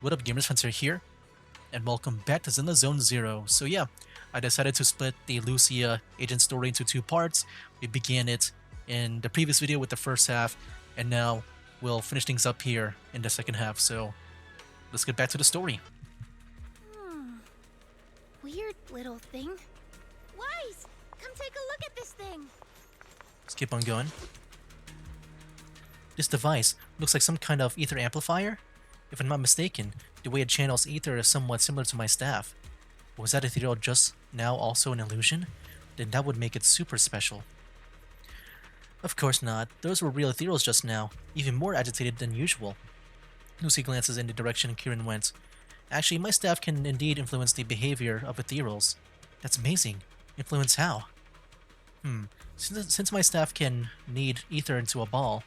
What up, gamers? Hunter here, and welcome back to Zenless Zone Zero. So yeah, I decided to split the Lucia agent story into two parts. We began it in the previous video with the first half, and now we'll finish things up here in the second half. So let's get back to the story. Weird little thing. Wise, come take a look at this thing. Let's keep on going. This device looks like some kind of ether amplifier. If I'm not mistaken, the way it channels ether is somewhat similar to my staff. Was that ethereal just now also an illusion? Then that would make it super special. Of course not. Those were real ethereals just now, even more agitated than usual. Lucy glances in the direction Kieran went. Actually, my staff can indeed influence the behavior of ethereals. That's amazing. Influence how? Since my staff can knead ether into a ball,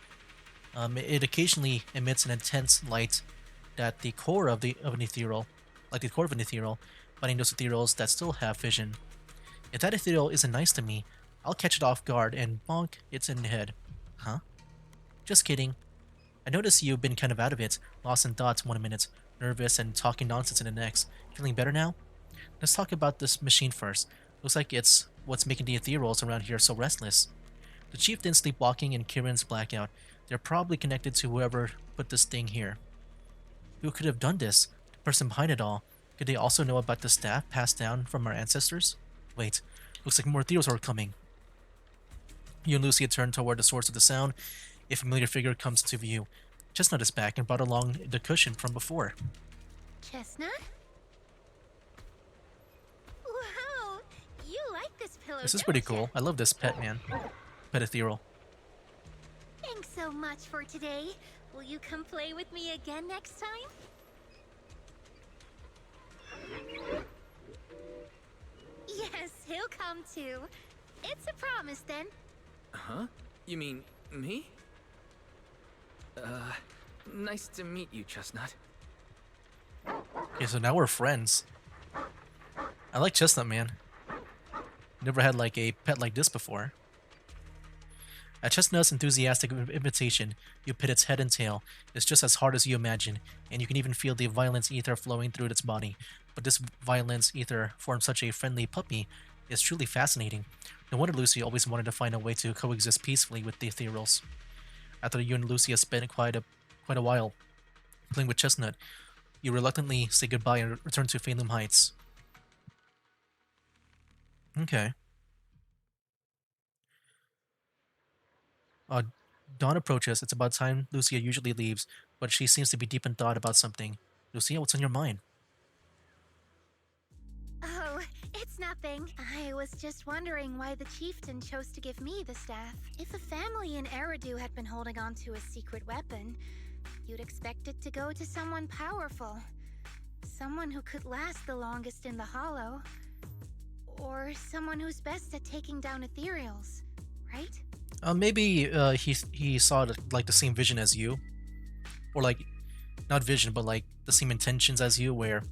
it occasionally emits an intense light at the core of an ethereal, like the core of an ethereal, finding those ethereals that still have vision. If that ethereal isn't nice to me, I'll catch it off guard and bonk, it's in the head. Huh? Just kidding. I notice you've been kind of out of it, lost in thoughts 1 minute, nervous and talking nonsense in the next. Feeling better now? Let's talk about this machine first. Looks like it's what's making the ethereals around here so restless. The chieftain's sleepwalking and Kieran's blackout. They're probably connected to whoever put this thing here. Who could have done this? The person behind it all. Could they also know about the staff passed down from our ancestors? Wait, looks like more ethereals are coming. You and Lucia turn toward the source of the sound. A familiar figure comes to view. Chestnut is back and brought along the cushion from before. Chestnut? Wow, you like this pillow. This is pretty cool. I love this pet, man. Pet ethereal. Thanks so much for today. Will you come play with me again next time? Yes, he'll come too. It's a promise then. Huh? You mean me? Nice to meet you, Chestnut. Okay, so now we're friends. I like Chestnut, man. Never had like a pet like this before. At Chestnut's enthusiastic invitation, you pet its head and tail. It's just as hard as you imagine, and you can even feel the violence ether flowing through its body. But this violence ether formed such a friendly puppy is truly fascinating. No wonder Lucy always wanted to find a way to coexist peacefully with the ethereals. After you and Lucia spent quite a while playing with Chestnut, you reluctantly say goodbye and return to Phantom Heights. Okay. Dawn approaches. It's about time Lucia usually leaves, but she seems to be deep in thought about something. Lucia, what's on your mind? Oh, it's nothing. I was just wondering why the chieftain chose to give me the staff. If a family in Eridu had been holding on to a secret weapon, you'd expect it to go to someone powerful. Someone who could last the longest in the Hollow. Or someone who's best at taking down ethereals, right? Maybe he saw like the same vision as you, or like not vision, but like the same intentions as you, where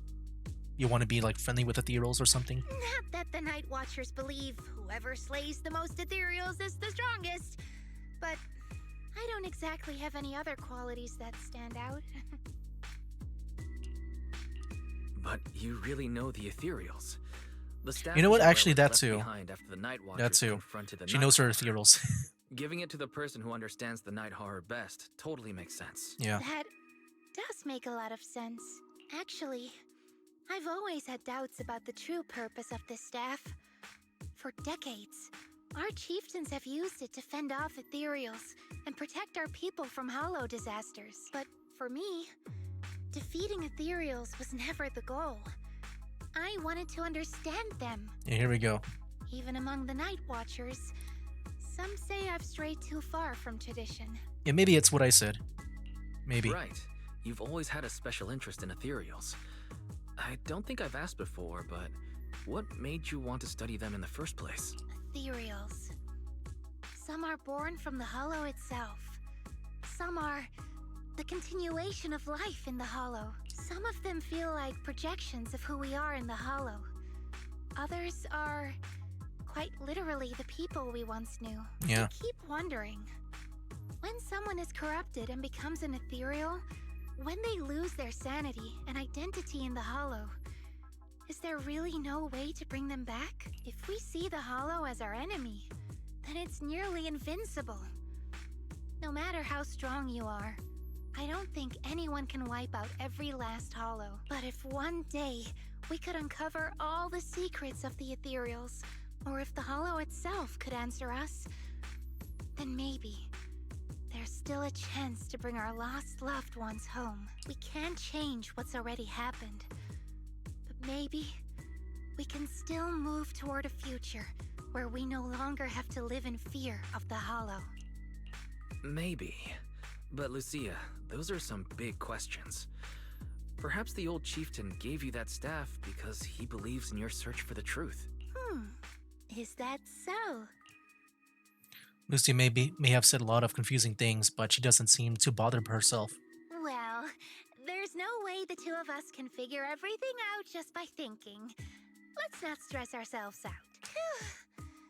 you want to be like friendly with ethereals or something. Not that the Night Watchers believe whoever slays the most ethereals is the strongest, but I don't exactly have any other qualities that stand out. But you really know the ethereals. The staff You know what? is Actually, that left too. behind after the Night That Watchers too. confronted the She Night knows her Watchers. ethereals. Giving it to the person who understands the night horror best totally makes sense. Yeah. That does make a lot of sense. Actually, I've always had doubts about the true purpose of this staff. For decades, our chieftains have used it to fend off ethereals and protect our people from hollow disasters. But for me, defeating ethereals was never the goal. I wanted to understand them. Yeah, here we go. Even among the Night Watchers, some say I've strayed too far from tradition. Yeah, maybe it's what I said. Maybe. Right. You've always had a special interest in ethereals. I don't think I've asked before, but what made you want to study them in the first place? Ethereals. Some are born from the Hollow itself. Some are the continuation of life in the Hollow. Some of them feel like projections of who we are in the Hollow. Others are quite literally the people we once knew. Yeah. I keep wondering, when someone is corrupted and becomes an ethereal, When they lose their sanity and identity in the Hollow, is there really no way to bring them back? If we see the Hollow as our enemy, then it's nearly invincible. No matter how strong you are, I don't think anyone can wipe out every last Hollow. But if one day we could uncover all the secrets of the Ethereals, or if the Hollow itself could answer us, then maybe there's still a chance to bring our lost loved ones home. We can't change what's already happened, but maybe we can still move toward a future where we no longer have to live in fear of the Hollow. Maybe. But Lucia, those are some big questions. Perhaps the old chieftain gave you that staff because he believes in your search for the truth. Is that so? Lucy may have said a lot of confusing things, but she doesn't seem too bothered by herself. Well, there's no way the two of us can figure everything out just by thinking. Let's not stress ourselves out.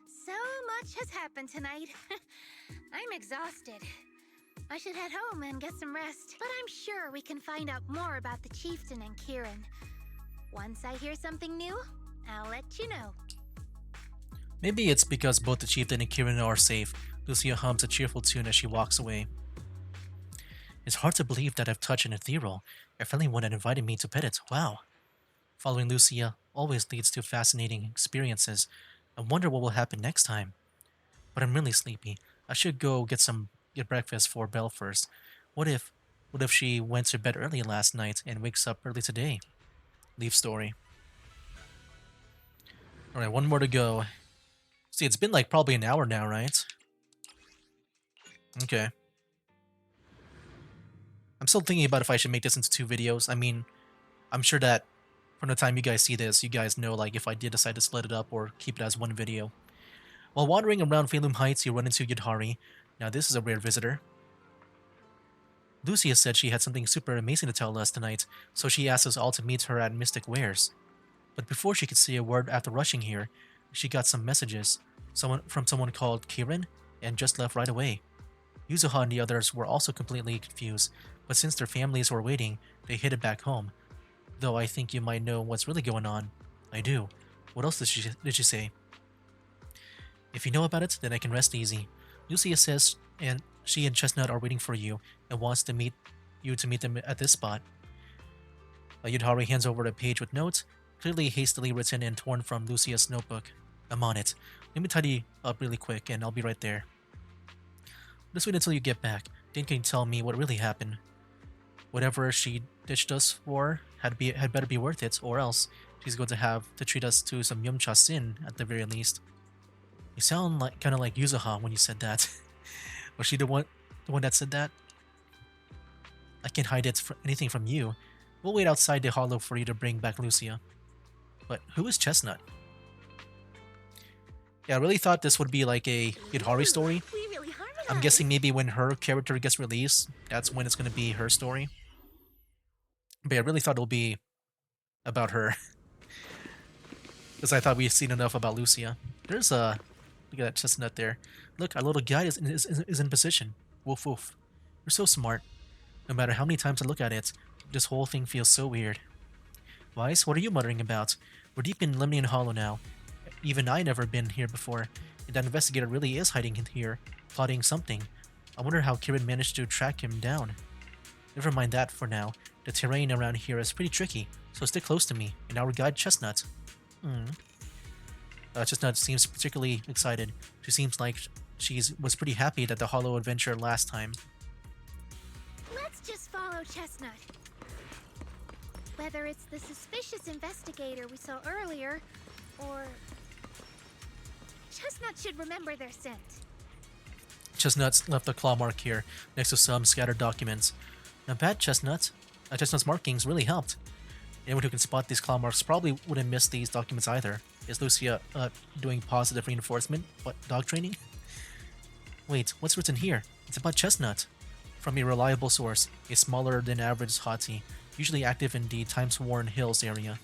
So much has happened tonight. I'm exhausted. I should head home and get some rest, but I'm sure we can find out more about the chieftain and Kieran. Once I hear something new, I'll let you know. Maybe it's because both the chieftain and Kieran are safe. Lucia hums a cheerful tune as she walks away. It's hard to believe that I've touched an ethereal. A friendly one had invited me to pet it. Wow. Following Lucia always leads to fascinating experiences. I wonder what will happen next time. But I'm really sleepy. I should go get breakfast for Belle first. What if she went to bed early last night and wakes up early today? Leaf story. Alright, one more to go. See, it's been like probably an hour now, right? Okay. I'm still thinking about if I should make this into 2 videos. I mean, I'm sure that from the time you guys see this, you guys know like if I did decide to split it up or keep it as one video. While wandering around Phalum Heights, you run into Yudhari. Now this is a rare visitor. Lucia said she had something super amazing to tell us tonight, so she asked us all to meet her at Mystic Wares. But before she could say a word after rushing here, she got some messages from someone called Kieran and just left right away. Yuzuha and the others were also completely confused, but since their families were waiting, they headed back home. Though I think you might know what's really going on. I do. What else did she say? If you know about it, then I can rest easy. Lucia says and she and Chestnut are waiting for you and wants to meet them at this spot. Yudhari hands over a page with notes, clearly hastily written and torn from Lucia's notebook. I'm on it. Let me tidy up really quick and I'll be right there. Just wait until you get back. Then can tell me what really happened. Whatever she ditched us for had better be worth it, or else she's going to have to treat us to some Yumcha sin at the very least. You sound kind of like Yuzuha when you said that. Was she the one that said that? I can't hide anything from you. We'll wait outside the hollow for you to bring back Lucia. But who is Chestnut? Yeah, I really thought this would be like a Yudhari story. We really harmonized. I'm guessing maybe when her character gets released, that's when it's going to be her story. But I really thought it'll be about her. Because I thought we'd seen enough about Lucia. There's a... Look at that Chestnut there. Look, our little guide is in position. Woof woof. You're so smart. No matter how many times I look at it, this whole thing feels so weird. Weiss, what are you muttering about? We're deep in Lemnian Hollow now. Even I never been here before, and that investigator really is hiding in here, plotting something. I wonder how Kieran managed to track him down. Never mind that for now. The terrain around here is pretty tricky, so stick close to me, and our guide Chestnut. Chestnut seems particularly excited. She seems like she was pretty happy that the Hollow adventure last time. Let's just follow Chestnut. Whether it's the suspicious investigator we saw earlier, or... Chestnut should remember their scent. Chestnut's left a claw mark here, next to some scattered documents. Not bad, Chestnut. Chestnut's markings really helped. Anyone who can spot these claw marks probably wouldn't miss these documents either. Is Lucia doing positive reinforcement? What, dog training? Wait, what's written here? It's about Chestnut. From a reliable source, a smaller than average hottie, usually active in the Times-Worn Hills area.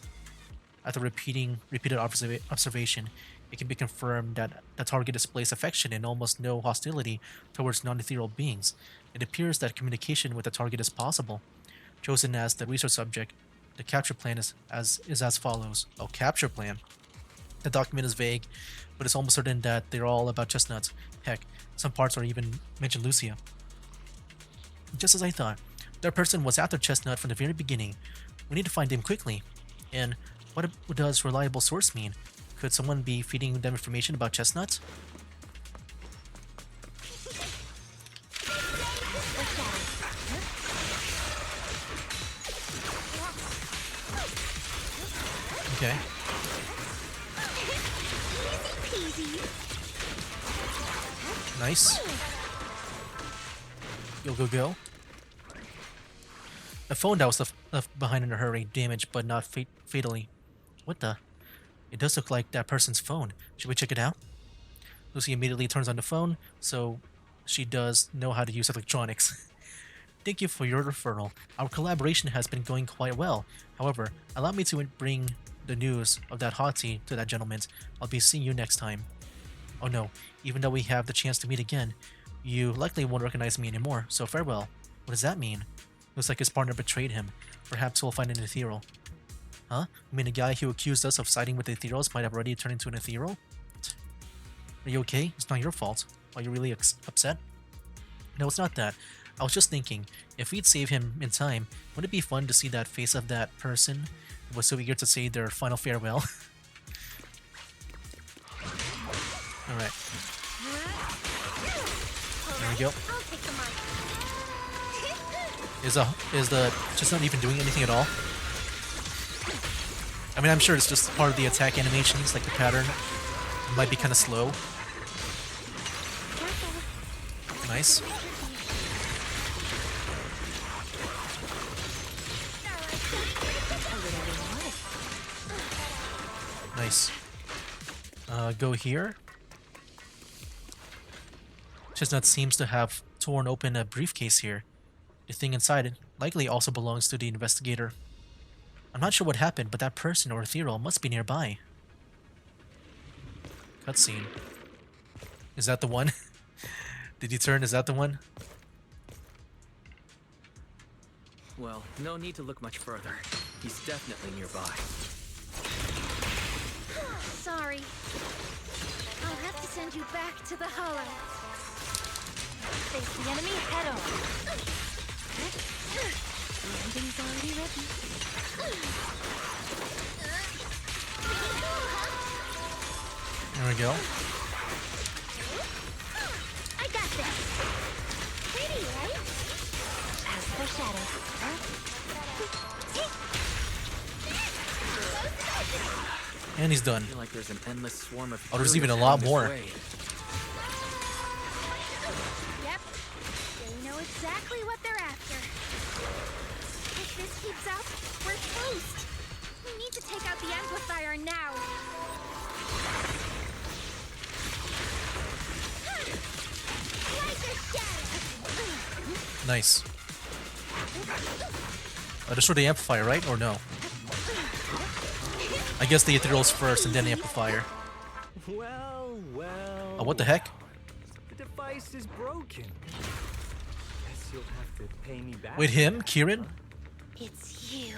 After repeated observation, it can be confirmed that the target displays affection and almost no hostility towards non-ethereal beings. It appears that communication with the target is possible. chosen as the research subject. The capture plan is as follows. Oh, capture plan. The document is vague, but it's almost certain that they're all about chestnuts. Heck, some parts are even mention Lucia. Just as I thought, that person was after Chestnut from the very beginning. We need to find him quickly. And what does reliable source mean? Could someone be feeding them information about Chestnuts? Okay. Nice. Go, go, go. A phone that was left behind in a hurry, damaged but not fatally. What the? It does look like that person's phone. Should we check it out? Lucy immediately turns on the phone, so she does know how to use electronics. Thank you for your referral. Our collaboration has been going quite well. However, allow me to bring the news of that hottie to that gentleman. I'll be seeing you next time. Oh no, even though we have the chance to meet again, you likely won't recognize me anymore, so farewell. What does that mean? Looks like his partner betrayed him. Perhaps we'll find an ethereal. Huh? You mean the guy who accused us of siding with the ethereals might have already turned into an ethereal? Are you okay? It's not your fault. Are you really upset? No, it's not that. I was just thinking, if we'd save him in time, wouldn't it be fun to see that face of that person who was so eager to say their final farewell? Alright. There we go. Is the just not even doing anything at all? I mean, I'm sure it's just part of the attack animations, like the pattern. It might be kind of slow. Nice. Nice. Go here. Chestnut seems to have torn open a briefcase here. The thing inside it likely also belongs to the investigator. I'm not sure what happened, but that person or ethereal must be nearby. Cutscene. Is that the one? Did you turn? Is that the one? Well, no need to look much further. He's definitely nearby. Sorry. I'll have to send you back to the hollow. Face the enemy head on. Landing's already ready. There we go. I got this. Pretty, right? As foreshadowed. And he's done. I feel like there's an endless swarm of Oh, there's even a heroes lot heading this more. way. Yep. They know exactly what they're after. If this keeps up, we're toast. We need to take out the amplifier now. Like a shadow. Nice. Destroy the amplifier, right? Or no? I guess the ethereals first and then the amplifier. Well. Oh, what the heck? The device is broken. Guess you'll have to pay me back. Wait, him? Kieran? It's you.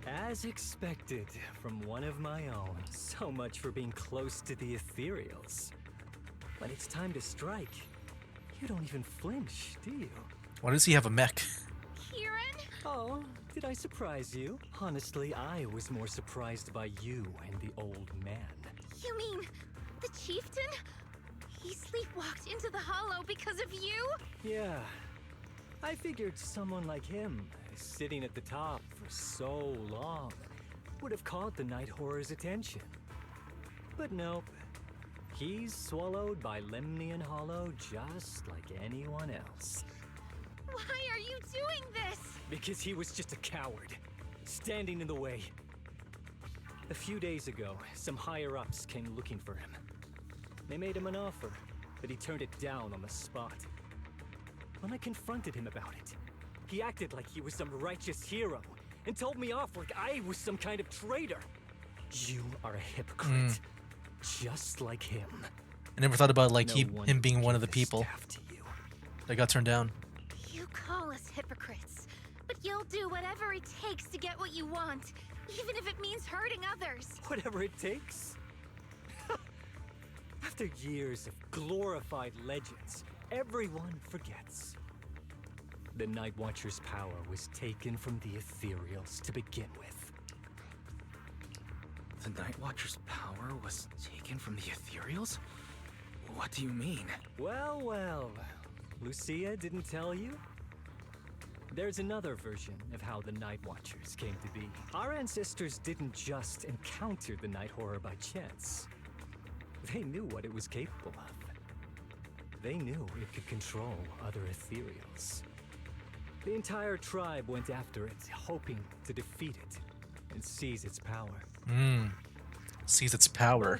As expected from one of my own. So much for being close to the ethereals. When it's time to strike, you don't even flinch, do you? Why does he have a mech? Kieran? Oh, did I surprise you? Honestly, I was more surprised by you and the old man. You mean the chieftain? He sleepwalked into the hollow because of you? Yeah. I figured someone like him, sitting at the top for so long, would have caught the Night Horror's attention. But nope. He's swallowed by Lemnian Hollow just like anyone else. Why are you doing this? Because he was just a coward, standing in the way. A few days ago, some higher-ups came looking for him. They made him an offer, but he turned it down on the spot. When I confronted him about it, he acted like he was some righteous hero and told me off like I was some kind of traitor. You are a hypocrite, just like him. I never thought about like No him one being one gave of the this people staff to you. that got turned down. You call us hypocrites. But you'll do whatever it takes to get what you want, even if it means hurting others. Whatever it takes. After years of glorified legends, everyone forgets. The Night Watcher's power was taken from the Ethereals to begin with. The Night Watcher's power was taken from the Ethereals? What do you mean? Well, well. Lucia didn't tell you? There's another version of how the Night Watchers came to be. Our ancestors didn't just encounter the Night Horror by chance. They knew what it was capable of. They knew it could control other Ethereals. The entire tribe went after it, hoping to defeat it and seize its power. Sees its power.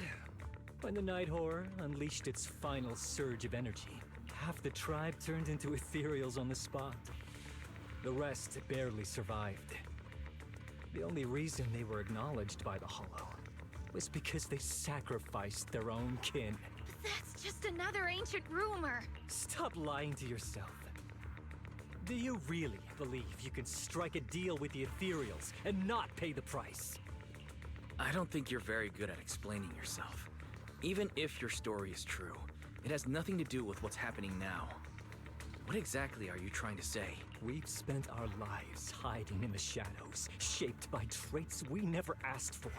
When the Night Horror unleashed its final surge of energy, half the tribe turned into Ethereals on the spot. The rest barely survived. The only reason they were acknowledged by the Hollow was because they sacrificed their own kin. But that's just another ancient rumor. Stop lying to yourself. Do you really believe you can strike a deal with the Ethereals and not pay the price? I don't think you're very good at explaining yourself. Even if your story is true, it has nothing to do with what's happening now. What exactly are you trying to say? We've spent our lives hiding in the shadows, shaped by traits we never asked for.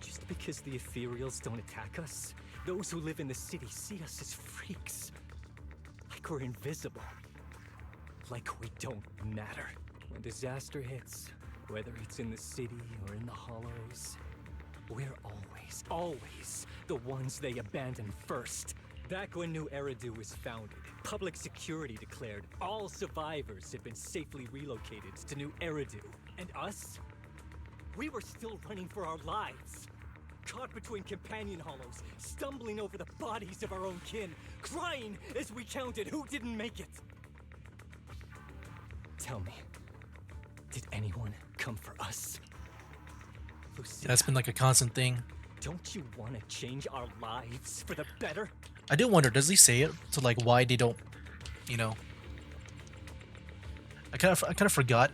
Just because the Ethereals don't attack us, those who live in the city see us as freaks. Like we're invisible. Like we don't matter. When disaster hits, whether it's in the city or in the hollows, we're always the ones they abandon first. Back when New Eridu was founded, public security declared all survivors had been safely relocated to New Eridu. And us? We were still running for our lives. Caught between companion hollows, stumbling over the bodies of our own kin, crying as we counted who didn't make it. Tell me, did anyone come for us? Lucia, That's been like a constant thing. don't you want to change our lives for the better? I did wonder, does he say it to like why they don't, you know? I kind of forgot.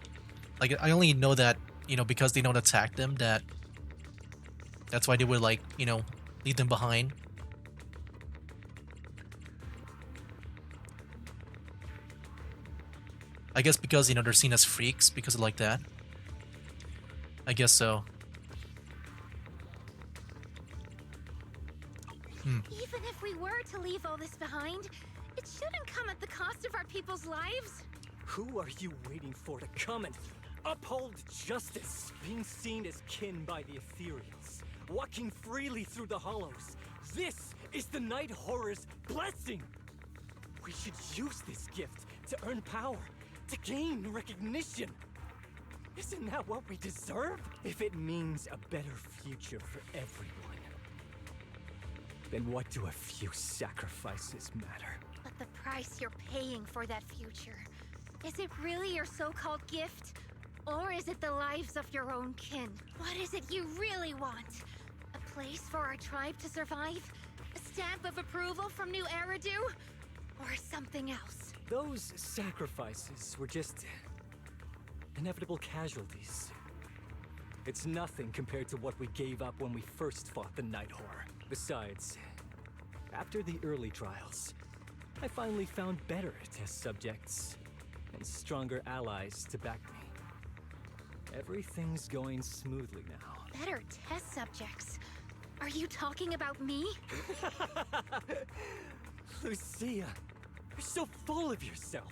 Like I only know that, you know, because they don't attack them, that's why they would like, you know, leave them behind. I guess because, you know, they're seen as freaks because of like that. I guess so. Even if we were to leave all this behind, it shouldn't come at the cost of our people's lives. Who are you waiting for to come and uphold justice? Being seen as kin by the Ethereals, walking freely through the hollows. This is the Night Horror's blessing. We should use this gift to earn power, to gain recognition. Isn't that what we deserve? If it means a better future for everyone, then what do a few sacrifices matter? But the price you're paying for that future, is it really your so-called gift? Or is it the lives of your own kin? What is it you really want? A place for our tribe to survive? A stamp of approval from New Eridu? Or something else? Those sacrifices were just inevitable casualties. It's nothing compared to what we gave up when we first fought the Night Horror. Besides, after the early trials, I finally found better test subjects and stronger allies to back me. Everything's going smoothly now. Better test subjects? Are you talking about me? Lucia, you're so full of yourself.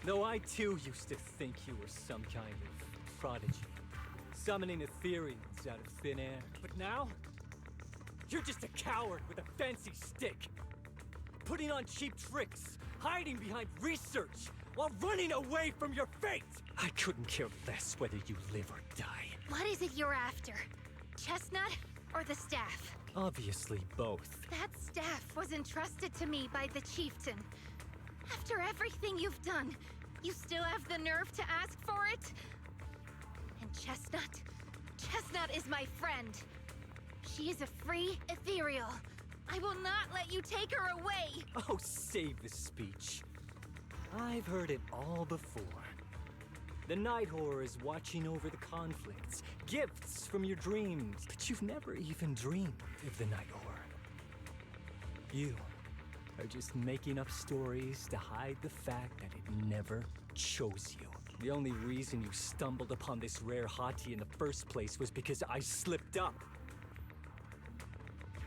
Though I too used to think you were some kind of prodigy, summoning Ethereans out of thin air. But now, you're just a coward with a fancy stick, putting on cheap tricks, hiding behind research, while running away from your fate. I couldn't care less whether you live or die. What is it you're after? Chestnut or the staff? Obviously both. That staff was entrusted to me by the chieftain. After everything you've done, you still have the nerve to ask for it? And Chestnut? Chestnut is my friend. She is a free ethereal. I will not let you take her away! Oh, save the speech. I've heard it all before. The Night Horror is watching over the conflicts, gifts from your dreams, but you've never even dreamed of the Night Horror. You are just making up stories to hide the fact that it never chose you. The only reason you stumbled upon this rare hottie in the first place was because I slipped up.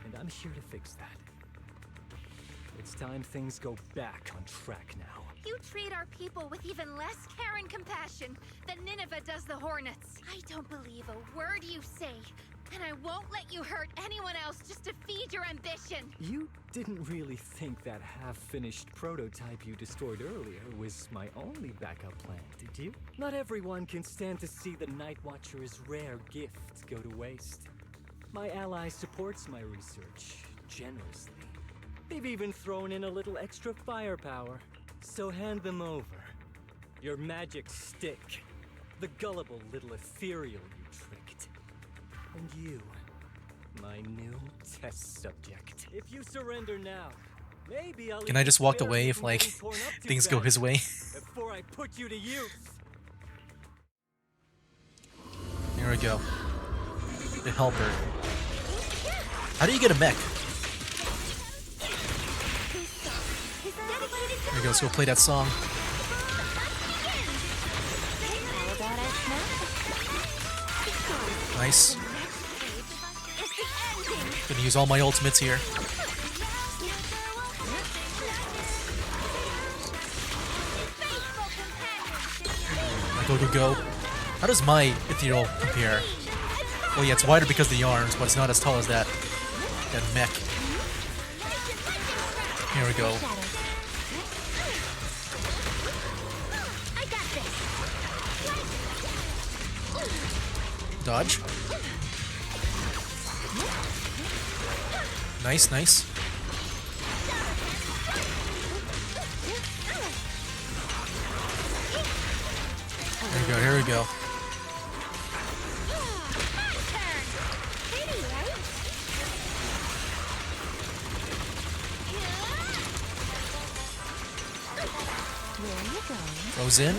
And I'm here to fix that. It's time things go back on track now. You treat our people with even less care and compassion than Nineveh does the Hornets. I don't believe a word you say, and I won't let you hurt anyone else just to feed your ambition. You didn't really think that half-finished prototype you destroyed earlier was my only backup plan, did you? Not everyone can stand to see the Night Watcher's rare gift go to waste. My ally supports my research generously. They've even thrown in a little extra firepower. So hand them over. Your magic stick. The gullible little ethereal you tricked. And you, my new test subject. If you surrender now, maybe I'll Can I just walk spare away you if, from like, getting torn up too things go his badly way? Before I put you to use. Here we go. The helper. How do you get a mech? There we go, let's go play that song. Nice. Gonna use all my ultimates here. Go. How does my ethereal compare? Well, yeah, it's wider because of the arms, but it's not as tall as that mech. Here we go. Dodge. Nice. Here we go. Goes in.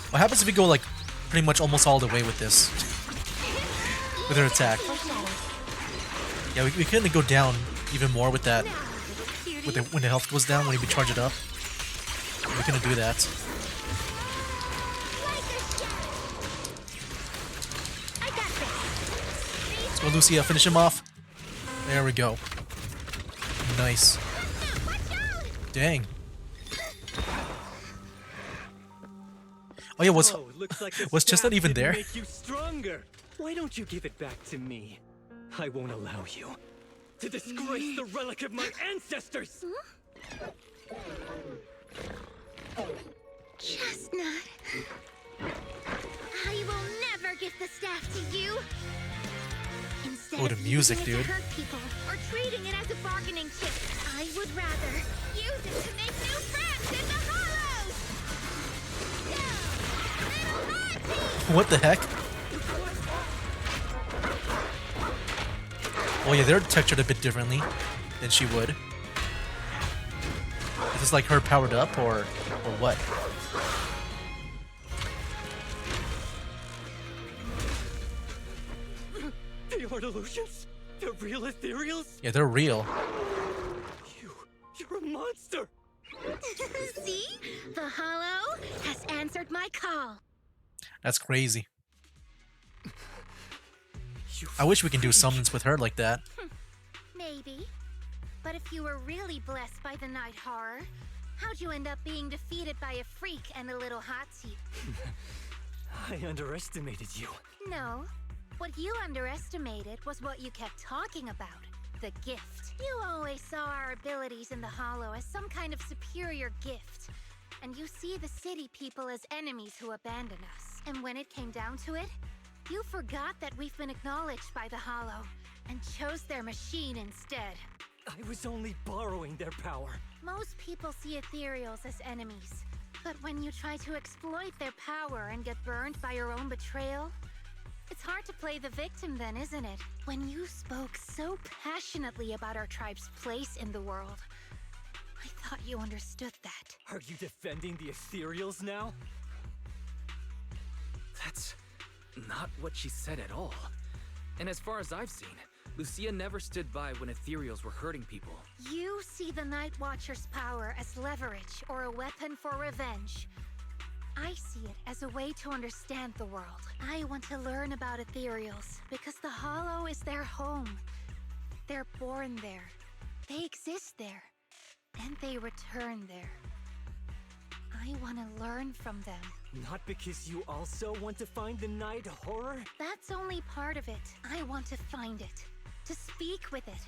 What happens if we go like pretty much almost all the way with this? With her attack. Yeah, we couldn't go down even more with that. When the health goes down, when we charge it up. We couldn't do that. Let's go, Lucia, finish him off. There we go. Nice. Dang. Oh yeah, was Chestnut even there? Make you stronger. Why don't you give it back to me? I won't allow you to disgrace the relic of my ancestors. Chestnut, I will never give the staff to you. Instead Oh, the of music, using it dude. to hurt people or treating it as a bargaining chip, I would rather use it to make new friends in the hollows. What the heck? Oh yeah, they're textured a bit differently than she would. Is this like her powered up or what? They aren't illusions. They're real ethereals. Yeah, they're real. You're a monster. See? The hollow has answered my call. That's crazy. I wish we can do summons with her like that. Maybe. But if you were really blessed by the night horror, how'd you end up being defeated by a freak and a little hot seat? I underestimated you. No. What you underestimated was what you kept talking about. The gift. You always saw our abilities in the Hollow as some kind of superior gift. And you see the city people as enemies who abandon us. And when it came down to it, you forgot that we've been acknowledged by the Hollow and chose their machine instead. I was only borrowing their power. Most people see ethereals as enemies. But when you try to exploit their power and get burned by your own betrayal, It's hard to play the victim then, isn't it? When you spoke so passionately about our tribe's place in the world, I thought you understood that. Are you defending the Ethereals now? That's not what she said at all. And as far as I've seen, Lucia never stood by when Ethereals were hurting people. You see the Night Watcher's power as leverage or a weapon for revenge. I see it as a way to understand the world. I want to learn about Ethereals because the Hollow is their home. They're born there. They exist there. And they return there. I want to learn from them. Not because you also want to find the Night Horror? That's only part of it. I want to find it. To speak with it.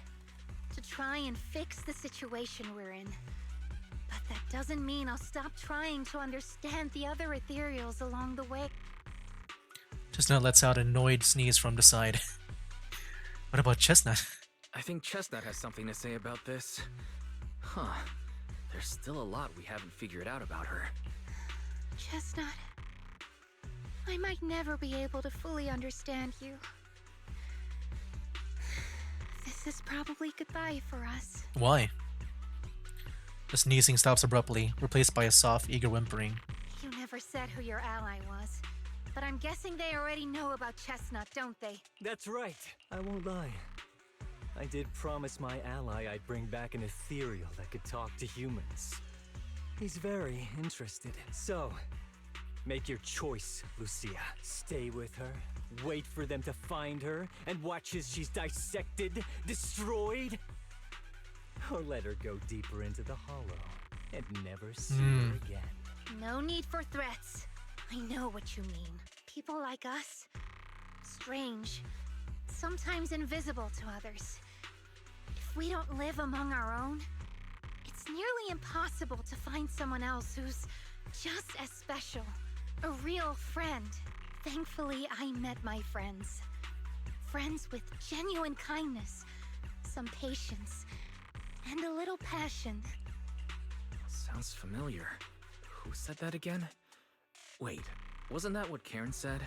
To try and fix the situation we're in. But that doesn't mean I'll stop trying to understand the other Ethereals along the way. Chestnut lets out an annoyed sneeze from the side. What about Chestnut? I think Chestnut has something to say about this. Huh. There's still a lot we haven't figured out about her. Chestnut, I might never be able to fully understand you. This is probably goodbye for us. Why? The sneezing stops abruptly, replaced by a soft, eager whimpering. You never said who your ally was, but I'm guessing they already know about Chestnut, don't they? That's right. I won't lie. I did promise my ally I'd bring back an ethereal that could talk to humans. He's very interested. So, make your choice, Lucia. Stay with her, wait for them to find her, and watch as she's dissected, destroyed? Or let her go deeper into the Hollow and never see her again. No need for threats. I know what you mean. People like us, strange, sometimes invisible to others. If we don't live among our own, it's nearly impossible to find someone else who's just as special. A real friend. Thankfully, I met my friends. Friends with genuine kindness, some patience, and a little passion. Sounds familiar. Who said that again? Wait, wasn't that what Kieran said?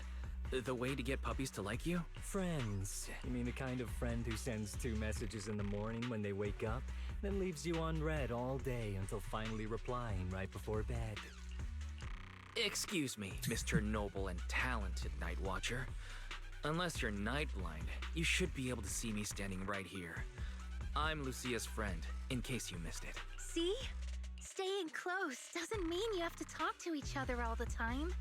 The way to get puppies to like you? Friends. You mean the kind of friend who sends 2 messages in the morning when they wake up, then leaves you unread all day until finally replying right before bed? Excuse me, Mr. Noble and talented Night Watcher. Unless you're night blind, you should be able to see me standing right here. I'm Lucia's friend, in case you missed it. See? Staying close doesn't mean you have to talk to each other all the time.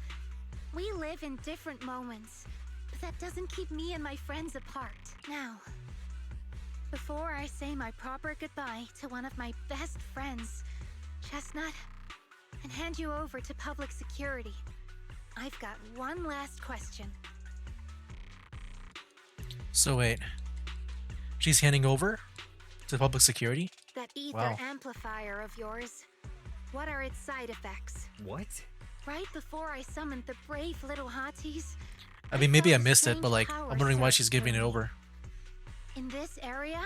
We live in different moments, but that doesn't keep me and my friends apart. Now, before I say my proper goodbye to one of my best friends, Chestnut, and hand you over to public security, I've got one last question. So wait, she's handing over to public security? That ether Wow. amplifier of yours, what are its side effects? What? Right before I summoned the brave little hotties, I mean, maybe I felt a missed it, strange but like, power I'm wondering why surge she's giving through it me. over. In this area,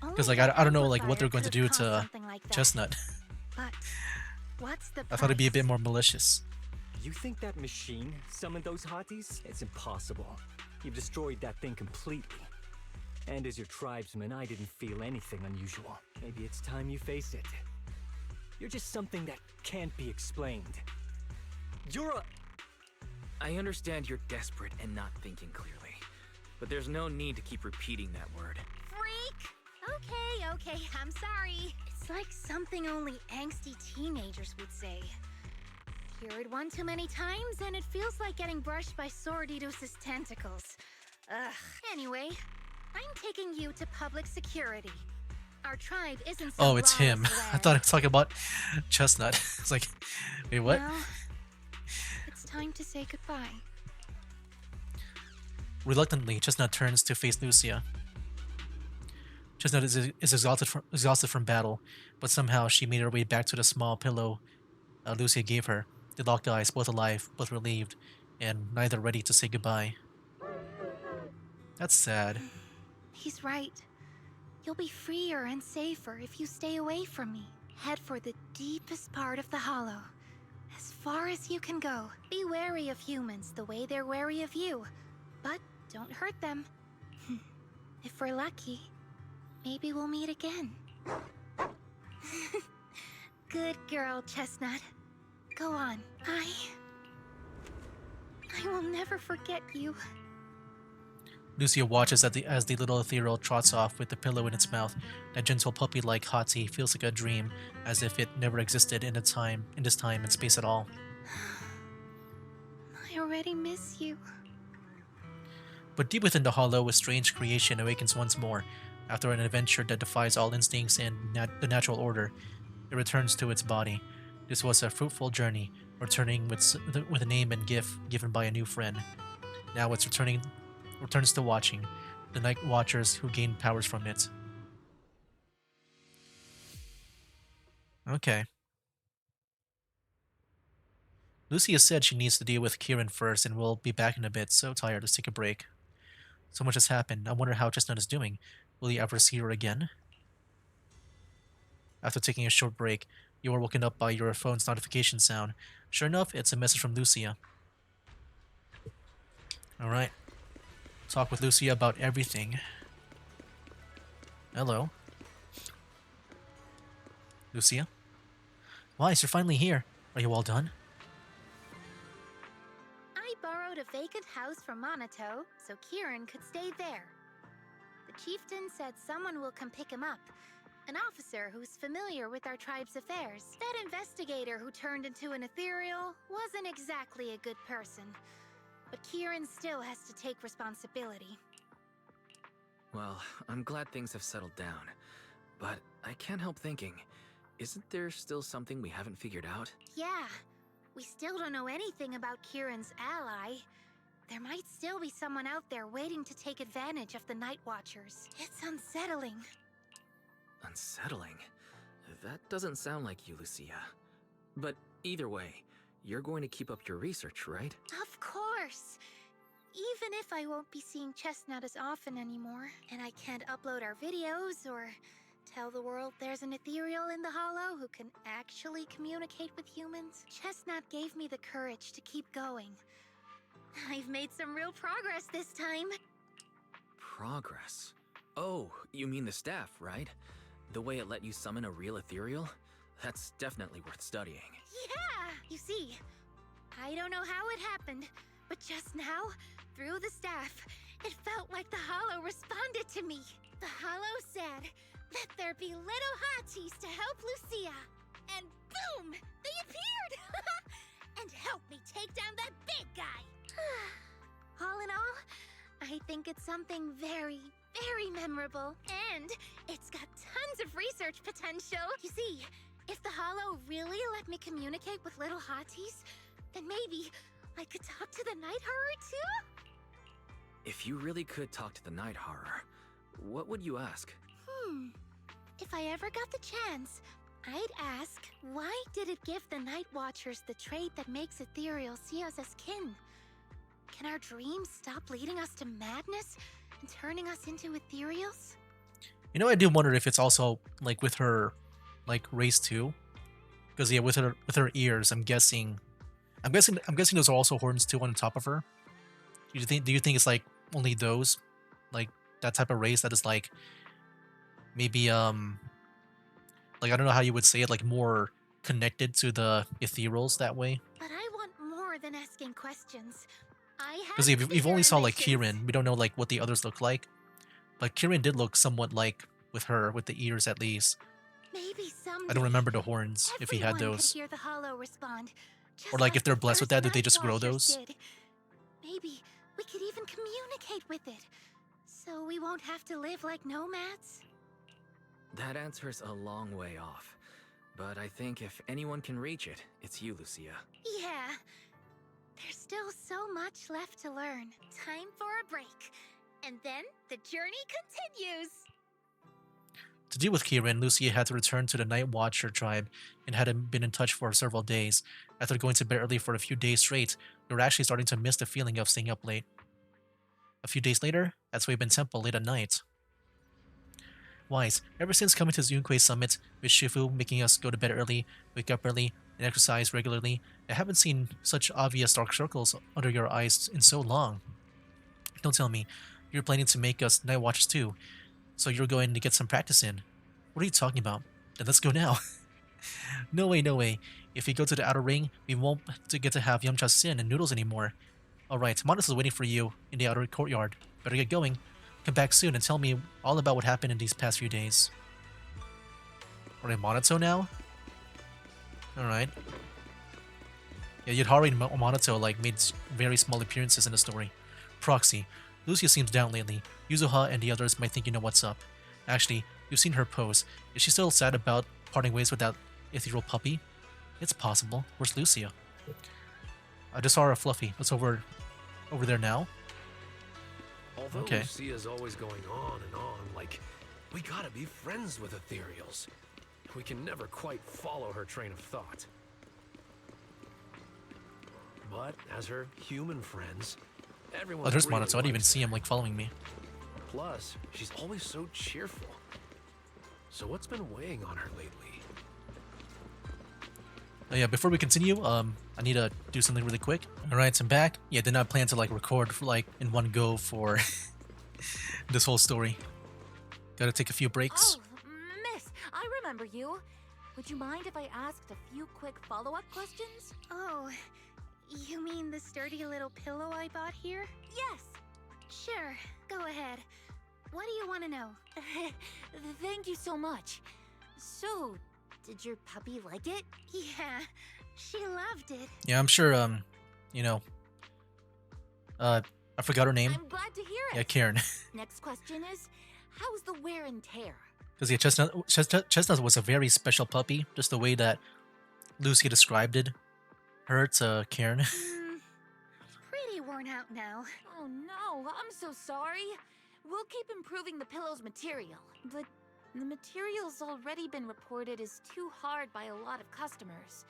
Because only like, that I don't know like what amplifier they're going to could do have caused to something like that. Chestnut. But what's the I thought it'd be a bit price? more malicious. You think that machine summoned those hotties? It's impossible. You've destroyed that thing completely. And as your tribesman, I didn't feel anything unusual. Maybe it's time you face it. You're just something that can't be explained. You're a... I understand you're desperate and not thinking clearly, but there's no need to keep repeating that word. Freak! Okay, I'm sorry. It's like something only angsty teenagers would say. Hear it one too many times, and it feels like getting brushed by Sordidus's tentacles. Ugh. Anyway, I'm taking you to public security. Our tribe isn't so Oh, it's him. lawless I thought I was talking about Chestnut. It's like, wait, what? Well, it's time to say goodbye. Reluctantly, Chestnut turns to face Lucia. Chestnut is exhausted from battle, but somehow she made her way back to the small pillow Lucia gave her. They locked eyes, both alive, both relieved, and neither ready to say goodbye. That's sad. He's right. You'll be freer and safer if you stay away from me. Head for the deepest part of the Hollow. As far as you can go. Be wary of humans the way they're wary of you. But Don't hurt them. If we're lucky, maybe we'll meet again. Good girl, Chestnut. Go on. I will never forget you. Lucia watches as the little ethereal trots off with the pillow in its mouth. That gentle puppy-like Hati feels like a dream, as if it never existed in this time and space at all. I already miss you. But deep within the hollow, a strange creation awakens once more. After an adventure that defies all instincts and the natural order, it returns to its body. This was a fruitful journey, returning with a name and gift given by a new friend. Now it's returns to watching the Night Watchers who gain powers from it. Okay. Lucia said she needs to deal with Kieran first and will be back in a bit, so tired, let's take a break. So much has happened. I wonder how Chestnut is doing. Will you ever see her again? After taking a short break, you are woken up by your phone's notification sound. Sure enough, it's a message from Lucia. Alright. Talk with Lucia about everything. Hello. Lucia? Wise, you're finally here. Are you all done? I borrowed a vacant house from Monato so Kieran could stay there. The chieftain said someone will come pick him up. An officer who's familiar with our tribe's affairs. That investigator who turned into an ethereal wasn't exactly a good person. But Kieran still has to take responsibility. Well, I'm glad things have settled down. But I can't help thinking, isn't there still something we haven't figured out? Yeah, we still don't know anything about Kieran's ally. There might still be someone out there waiting to take advantage of the Night Watchers. It's unsettling. Unsettling? That doesn't sound like you, Lucia. But either way, you're going to keep up your research, right? Of course! Even if I won't be seeing Chestnut as often anymore, and I can't upload our videos or tell the world there's an ethereal in the hollow who can actually communicate with humans, Chestnut gave me the courage to keep going. I've made some real progress this time. Progress? Oh, you mean the staff, right? The way it let you summon a real ethereal? That's definitely worth studying. Yeah! You see, I don't know how it happened, but just now, through the staff, it felt like the hollow responded to me. The hollow said, "Let there be little hotties to help Lucia." And boom! They appeared! And helped me take down that big guy! All in all, I think it's something very, very memorable. And it's got tons of research potential. You see, if the hollow really let me communicate with little hotties, then maybe I could talk to the night horror too? If you really could talk to the night horror, what would you ask? If I ever got the chance, I'd ask, why did it give the Night Watchers the trait that makes ethereal see us as kin? Can our dreams stop leading us to madness and turning us into ethereals? You know, I do wonder if it's also like with her, like race too, because yeah, with her ears, I'm guessing those are also horns too on top of her. Do you think it's like only those, like that type of race that is like maybe like I don't know how you would say it, like more connected to the ethereals that way? But I want more than asking questions. I have Because we've only saw like ambitions. Kieran, we don't know like what the others look like, but Kieran did look somewhat like with her, with the ears at least. Maybe someday, I don't remember the horns if he had everyone those. could hear the hollow respond, just Or like if they're the blessed with first that, do they Night just grow Watchers those? did. Maybe we could even communicate with it, so we won't have to live like nomads. That answer's a long way off. But I think if anyone can reach it, it's you, Lucia. Yeah, there's still so much left to learn. Time for a break, and then the journey continues. To deal with Kieran, Lucia had to return to the Night Watcher tribe and hadn't been in touch for several days. After going to bed early for a few days straight, they were actually starting to miss the feeling of staying up late. A few days later, at Suiban Temple late at night. Wise, ever since coming to Zunkei Summit, with Shifu making us go to bed early, wake up early, and exercise regularly, I haven't seen such obvious dark circles under your eyes in so long. Don't tell me you're planning to make us night watches too, so you're going to get some practice in. What are you talking about? Then let's go now. No way, no way. If we go to the outer ring, we won't get to have Yamcha Sin and noodles anymore. Alright, Modest is waiting for you in the outer courtyard. Better get going. Come back soon and tell me all about what happened in these past few days. Alright, Monato now? Alright. Yeah, Yudhari and Monato made very small appearances in the story. Proxy. Lucia seems down lately. Yuzuha and the others might think you know what's up. Actually, you've seen her pose. Is she still sad about parting ways with that ethereal puppy? It's possible. Where's Lucia? I just saw her Fluffy. It's over there now. Although Okay. Lucia's always going on and on, we gotta be friends with ethereals. We can never quite follow her train of thought. But as her human friends, everyone. Oh, there's really Monato. I didn't even likes see him her. following me. Plus, she's always so cheerful. So what's been weighing on her lately? Oh yeah, before we continue, I need to do something really quick. Alright, I'm back. Yeah, did not plan to record for in one go for this whole story. Gotta take a few breaks. Oh, miss, I remember you. Would you mind if I asked a few quick follow-up questions? Oh, you mean the sturdy little pillow I bought here? Yes. Sure, go ahead. What do you want to know? Thank you so much. So, did your puppy like it? Yeah, she loved it. Yeah, I'm sure, you know, I forgot her name. I'm glad to hear it. Yeah, Kieran. Next question is, how's the wear and tear? Because yeah, Chestnut was a very special puppy. Just the way that Lucy described it. Her to Kieran. Pretty worn out now. Oh no, I'm so sorry. We'll keep improving the pillow's material, but the material's already been reported as too hard by a lot of customers.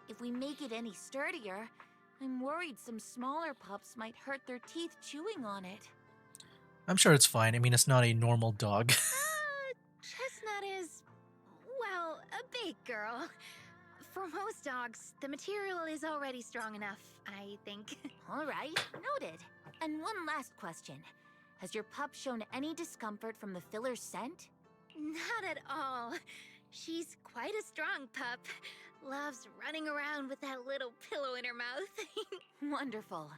If we make it any sturdier, I'm worried some smaller pups might hurt their teeth chewing on it. I'm sure it's fine. I mean, it's not a normal dog. Chestnut is, well, a big girl. For most dogs, the material is already strong enough, I think. All right, noted. And one last question. Has your pup shown any discomfort from the filler's scent? Not at all. She's quite a strong pup. Loves running around with that little pillow in her mouth. Wonderful.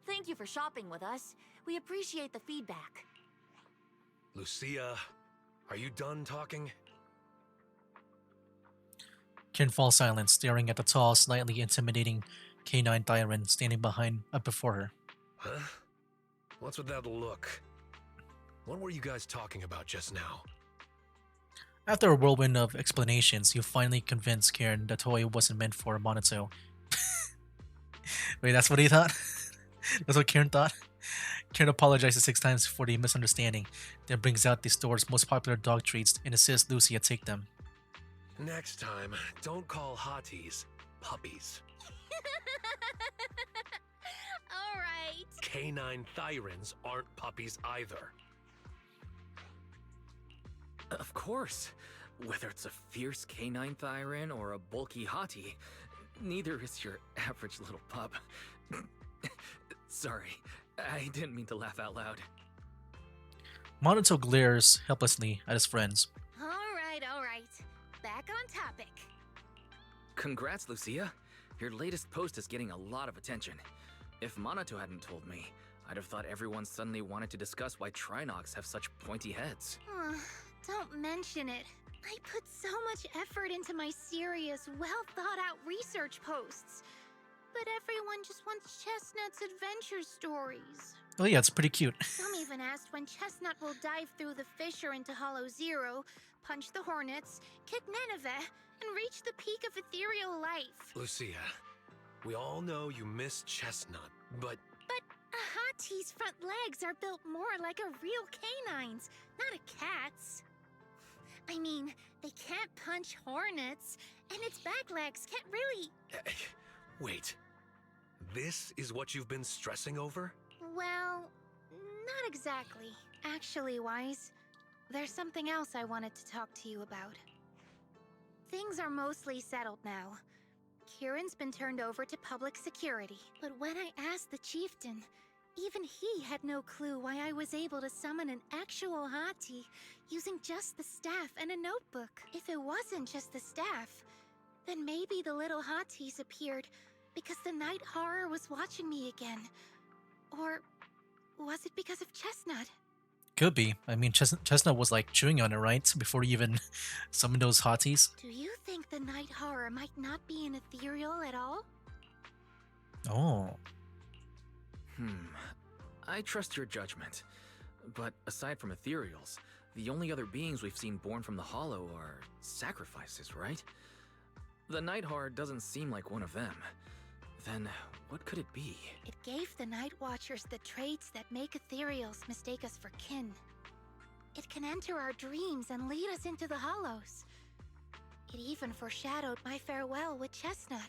Thank you for shopping with us. We appreciate the feedback. Lucia, are you done talking? Kieran falls silent, staring at the tall, slightly intimidating canine Thyron standing before her. Huh? What's with that look? What were you guys talking about just now? After a whirlwind of explanations, you finally convince Kieran the toy wasn't meant for Monato. Wait, that's what he thought? That's what Kieran thought? Kieran apologizes 6 times for the misunderstanding, then brings out the store's most popular dog treats and insists Lucia take them. Next time, don't call hotties puppies. All right. Canine Thyrans aren't puppies either. Of course. Whether it's a fierce canine Thyran or a bulky hottie, neither is your average little pup. Sorry, I didn't mean to laugh out loud. Monato glares helplessly at his friends. All right, all right. Back on topic. Congrats, Lucia. Your latest post is getting a lot of attention. If Monato hadn't told me, I'd have thought everyone suddenly wanted to discuss why Trinocs have such pointy heads. Don't mention it. I put so much effort into my serious, well-thought-out research posts. But everyone just wants Chestnut's adventure stories. Oh yeah, it's pretty cute. Some even asked when Chestnut will dive through the fissure into Hollow Zero, punch the Hornets, kick Nineveh, and reach the peak of ethereal life. Lucia, we all know you miss Chestnut, but But a hottie's front legs are built more like a real canine's, not a cat's. I mean, they can't punch hornets, and its back legs can't really... wait. This is what you've been stressing over? Well, not exactly. Actually, Wise, there's something else I wanted to talk to you about. Things are mostly settled now. Kieran's been turned over to public security. But when I asked the chieftain, Even he had no clue why I was able to summon an actual hati using just the staff and a notebook. If it wasn't just the staff, then maybe the little hatis appeared because the night horror was watching me again. Or was it because of Chestnut? Could be. I mean, Chestnut was like chewing on it, right? Before he even summoned those hotties. Do you think the night horror might not be an ethereal at all? Oh. I trust your judgment. But aside from ethereals, the only other beings we've seen born from the Hollow are sacrifices, right? The Night Horror doesn't seem like one of them. Then what could it be? It gave the Night Watchers the traits that make ethereals mistake us for kin. It can enter our dreams and lead us into the Hollows. It even foreshadowed my farewell with Chestnut.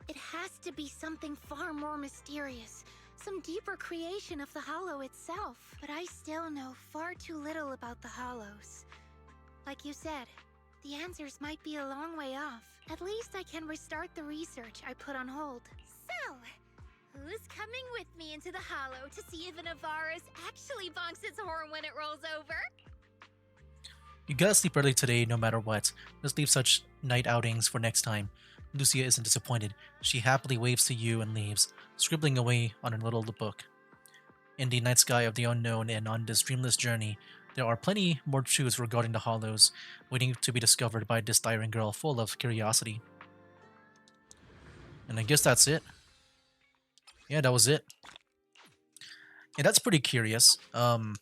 It has to be something far more mysterious, some deeper creation of the Hollow itself. But I still know far too little about the Hollows. Like you said, the answers might be a long way off. At least I can restart the research I put on hold. So, who's coming with me into the Hollow to see if an Avaris actually bonks its horn when it rolls over? You gotta sleep early today no matter what. Let's leave such night outings for next time. Lucia isn't disappointed. She happily waves to you and leaves, scribbling away on her little book. In the night sky of the unknown and on this dreamless journey, there are plenty more truths regarding the Hollows, waiting to be discovered by this Dyran girl full of curiosity. And I guess that's it. Yeah, that was it. Yeah, that's pretty curious. And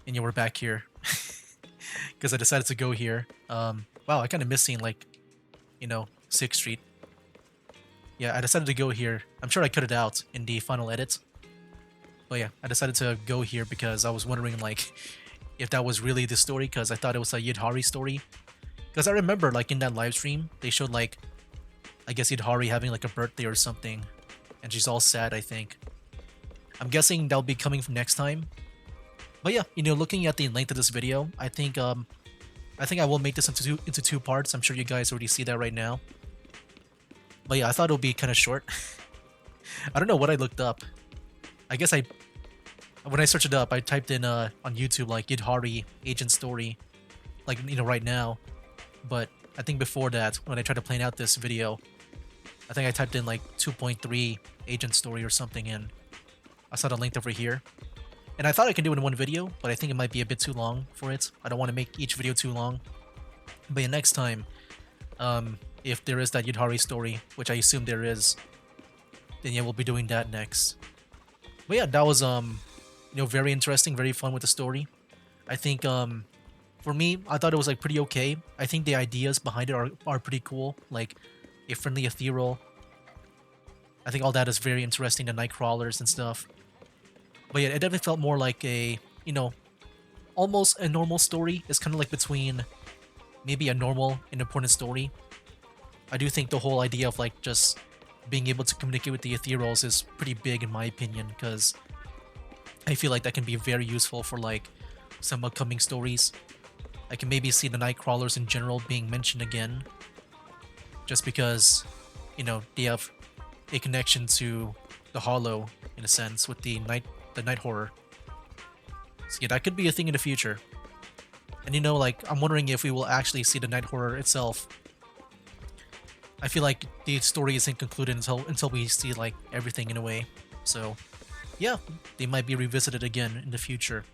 yeah, we're back here. Because I decided to go here. Wow, I kind of miss seeing, like, 6th Street. Yeah, I decided to go here. I'm sure I cut it out in the final edit. But yeah, I decided to go here because I was wondering, like, if that was really the story, because I thought it was a Yidhari story. Because I remember, like, in that live stream, they showed, like, I guess Yidhari having, like, a birthday or something. And she's all sad, I think. I'm guessing that'll be coming from next time. But yeah, looking at the length of this video, I think I will make this into two parts. I'm sure you guys already see that right now. But yeah, I thought it would be kind of short. I don't know what I looked up. I guess when I searched it up, I typed in on YouTube like Yidhari agent story, like right now. But I think before that, when I tried to plan out this video, I think I typed in like 2.3 agent story or something, and I saw the length over here. And I thought I could do it in one video, but I think it might be a bit too long for it. I don't want to make each video too long. But yeah, next time, if there is that Yidhari story, which I assume there is, then yeah, we'll be doing that next. But yeah, that was very interesting, very fun with the story. I think for me, I thought it was like pretty okay. I think the ideas behind it are pretty cool, like a friendly ethereal. I think all that is very interesting, the night crawlers and stuff. But yeah, it definitely felt more like a, almost a normal story. It's kind of like between maybe a normal and important story. I do think the whole idea of like just being able to communicate with the ethereals is pretty big in my opinion, because I feel like that can be very useful for like some upcoming stories. I can maybe see the night crawlers in general being mentioned again, just because, they have a connection to the Hollow in a sense with the night horror. So yeah, that could be a thing in the future. And like, I'm wondering if we will actually see the night horror itself. I feel like the story isn't concluded until we see like everything in a way. So yeah, they might be revisited again in the future.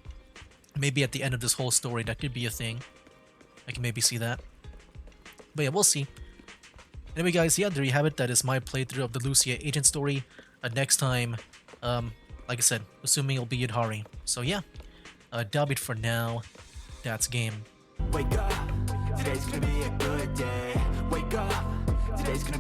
Maybe at the end of this whole story, that could be a thing. I can maybe see that. But yeah, we'll see. Anyway guys, yeah, there you have it. That is my playthrough of the Lucia agent story. Next time, like I said, assuming it'll be Yidhari. So yeah, that'll be it for now. That's game. Wake up, today's gonna be a good day. Wake up, today's gonna